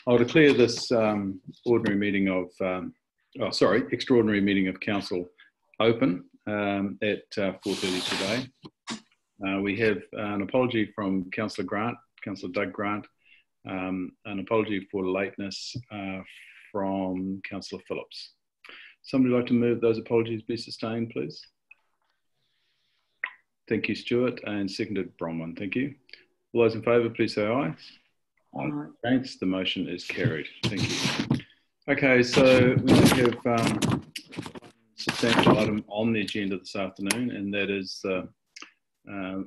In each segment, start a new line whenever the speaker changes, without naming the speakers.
I'll declare this extraordinary meeting of Council open at 4:30 today. We have an apology from Councillor Doug Grant, an apology for lateness from Councillor Phillips. Somebody like to move those apologies be sustained, please? Thank you, Stuart, and seconded Bronwyn. Thank you. All those in favour, please say aye. Aye. Against, the motion is carried. Thank you. Okay, so we have a substantial item on the agenda this afternoon, and that is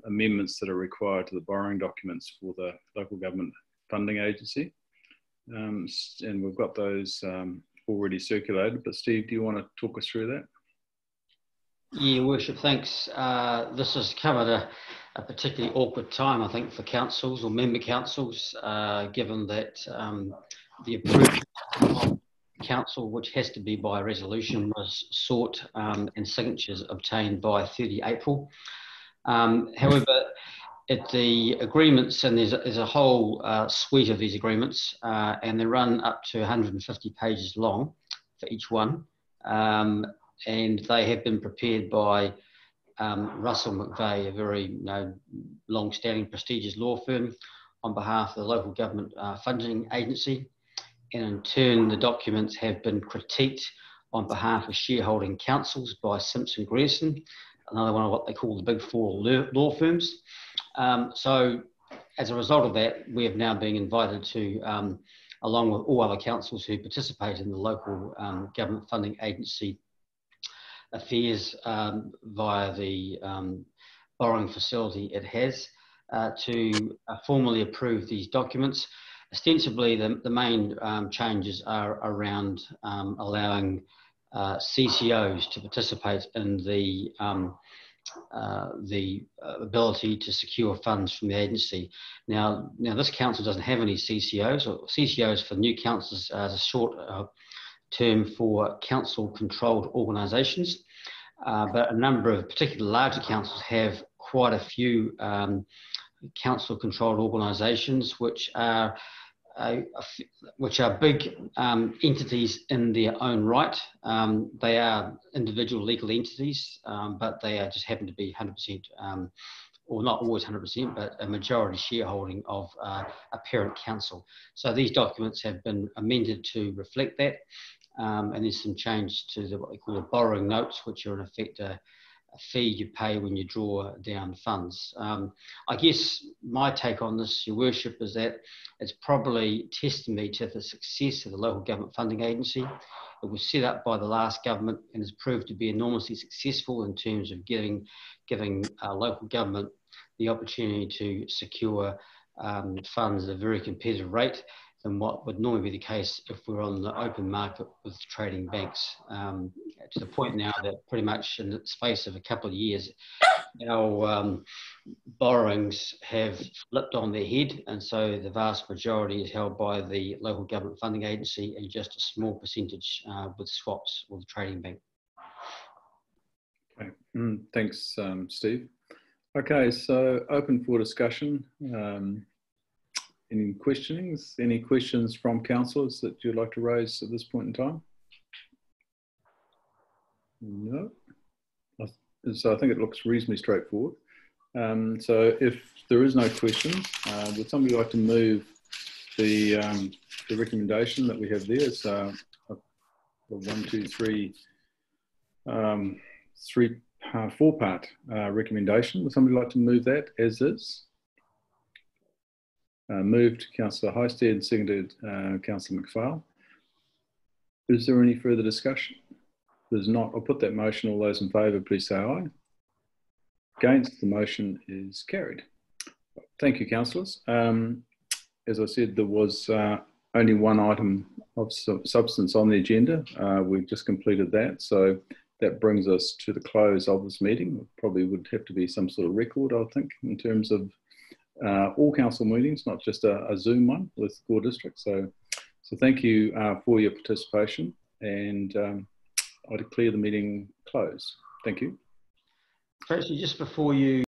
amendments that are required to the borrowing documents for the Local Government Funding Agency. And we've got those already circulated, but Steve, do you want to talk us through that?
Yeah, Worship, thanks. This has come at a particularly awkward time, I think, for councils or member councils, given that the approval of council, which has to be by resolution, was sought and signatures obtained by 30 April. However, at the agreements, and there's a whole suite of these agreements, and they run up to 150 pages long for each one. And they have been prepared by Russell McVeigh, a very long-standing, prestigious law firm, on behalf of the Local Government Funding Agency. And in turn, the documents have been critiqued on behalf of shareholding councils by Simpson Grierson, another one of what they call the Big Four law firms. So as a result of that, we have now been invited to, along with all other councils who participate in the Local Government Funding Agency affairs via the borrowing facility it has, to formally approve these documents. Ostensibly, the main changes are around allowing CCOs to participate in the ability to secure funds from the agency. Now this council doesn't have any CCOs, or CCOs for new councils as a short term for council-controlled organisations, but a number of particularly larger councils have quite a few council-controlled organisations, which are big entities in their own right. They are individual legal entities, but they just happen to be 100%, or not always 100%, but a majority shareholding of a parent council. So these documents have been amended to reflect that. And there's some change to what they call the borrowing notes, which are in effect a fee you pay when you draw down funds. I guess my take on this, Your Worship, is that it's probably testimony to the success of the Local Government Funding Agency. It was set up by the last government and has proved to be enormously successful in terms of giving local government the opportunity to secure funds at a very competitive rate than what would normally be the case if we're on the open market with trading banks, to the point now that pretty much in the space of a couple of years, our borrowings have flipped on their head, and so the vast majority is held by the Local Government Funding Agency and just a small percentage with swaps or the trading bank.
Okay, thanks, Steve. Okay, so open for discussion. Any questionings? Any questions from councillors that you'd like to raise at this point in time? No. So I think it looks reasonably straightforward. So if there is no questions, would somebody like to move the recommendation that we have there? It's a 4-part recommendation. Would somebody like to move that as is? Moved Councillor Highstead, seconded Councillor McPhail. Is there any further discussion? There's not. I'll put that motion. All those in favour, please say aye. Against, the motion is carried. Thank you, councillors. As I said, there was only one item of substance on the agenda. We've just completed that, so that brings us to the close of this meeting. Probably would have to be some sort of record, I think, in terms of all council meetings, not just a Zoom one with Gore District. So thank you for your participation, and I declare the meeting closed. Thank you.
Actually, just before you